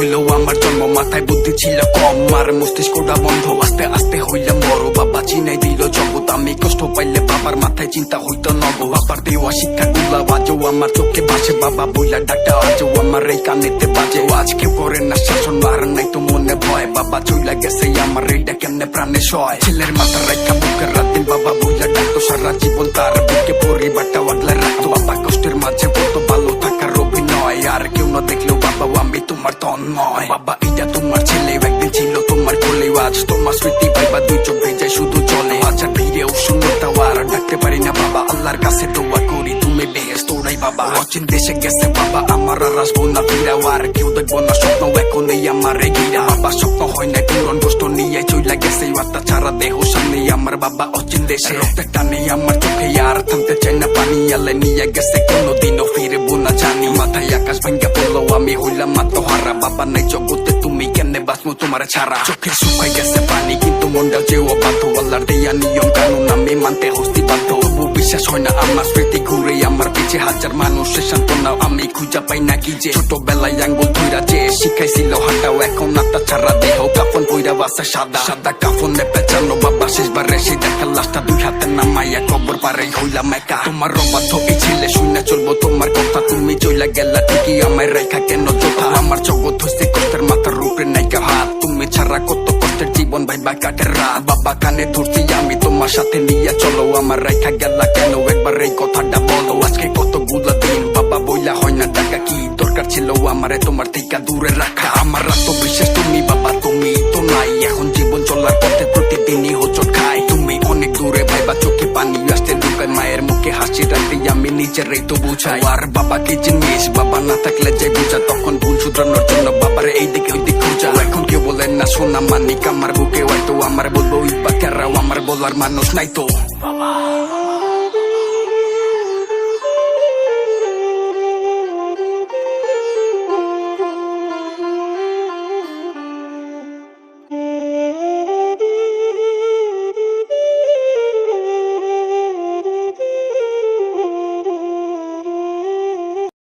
হইলো আমার জন্ম, মাথায় বুদ্ধি ছিল কম, আর মস্তিষ্কটা বন্ধ। আস্তে আস্তে হইলাম বড়, বাবা চিনাই দিল জগৎ। আমি কষ্ট পাইলে বাবার মাথায় চিন্তা হইতো নব। বাবার দেওয়া শিক্ষা গুলা বাজো আমার চোখে ভাসে, বাবা বইলা ডাক্তা আজও আমার এই কানেতে বাজে। আজকে করে না শাসন, আর নাই তো মনে ভয়, বাবা চইলা গেছে আমার এইটা কেমনে প্রাণে সয়। ছেলের মাথা রেখা বুকের রাতে বাবা বইলা ডাকতো, সারা জীবন তার বুকে পরিবারটা আগলা রাখতো। বাবা কষ্টের মাঝে বলতো ভালো থাকার অভিনয়, আর কেউ না দেখলেও বাবা আমি তোমার তন্ময়। বাবা এটা তোমার ছেলে, একদিন ছিল তোমার কোলে, আজ তোমার স্মৃতি পাইবা দুই চোখ ভেজে শুধু চলে। হাজার ভিড়েও শূন্যতা আর ডাকতে পারি না বাবা, আল্লাহর কাছে দোয়া করি তুমি বেহেশত ওরাই বাবা। অচিন দেশে গেছে বাবা আমার, আর আসবো না ফিরাও, আর কেউ দেখবো না স্বপ্ন এখন এই আমার ঘিরা। বাবা স্বপ্ন হয় না পূরণ, কষ্ট নিয়ে চইলা গেছে আত্মা ছাড়া দেহ সামনে আমার বাবা অচিন দেশে। রক্তের টানে আমার চোখে আর থামতে চাই না পানি, আলে নিয়ে গেছে কোনোদিনও ফিরবো না জানি। মাথায় আকাশ ভাঙ্গা পড়লো আমি হইলাম আত্মহারা, বাবা নাই জগতে তুমি কেমনে বাঁচবো তোমার ছাড়া। চোখে শুকাই গেছে পানি কিন্তু মনটা যে অবাধ্য, আল্লাহর দেয়া নিয়ম কানুন আমি মানতে হস্তি বাধ্য। তবু বিশ্বাস হয় না আমার স্মৃতি ঘুরে আমার পিছে, হাজার মানুষের সান্ত্বনা আমি খুঁজা পাই না কি যে। ছোটবেলায় আঙ্গুল ধইরা যে শিখাইছিল হাঁটাও, এখন আত্মা ছাড়া দেহ কাফন কইরা বাসা সাদা সাদা কাফনে পেঁচানো। বাবা শেষবার রেসে দেখা লাশটা দুই হাতে নামাইয়া কবর পারে হইলাম একা। তোমার অবাধ্য এই ছেলে শুনে চলবো তোমার কথা, তুমি চইলা গেলা ঠিকই আমায় রেখা কেন যোথা। আমার জগৎ হইছে কষ্টের মাথার উপরে নাইকা হাত, তুমি ছাড়া কত কষ্টের জীবন ভাইবা কাটের রাত। বাবা কানে ধরছি আমি তোমার সাথে নিয়ে চলো, আমার রেখা গেলা কেন একবার এই কথাটা বলো। আজকে কতগুলা দিন বাবা বইলা হয় না টাকা, কি দরকার ছিল আমারে তোমার থেকে দূরে রাখা। আমার আত্মবিশ্বাস তুমি বাবা তুমি তো নাই, এখন জীবন চলার পথে প্রতিদিনই হোঁচট খাই। তুমি অনেক দূরে ভাইবা চোখে পানি আসতে ঢুকায়, মায়ের মুখে হাসি রাখতে আমি নিজেরই তো বুঝাই। আর বাবা কি জিনিস, বাবা না থাকলে যে বুঝা, তখন ভুল শুধরানোর জন্য বাবার এই দিকে ওই দিক খুঁজা। এখন কেউ বলেন না সোনা মানিক আমার বুকে হয়তো, আমার বলবো ইবা কেরাও আমার বলার মানুষ নাই তো বাবা।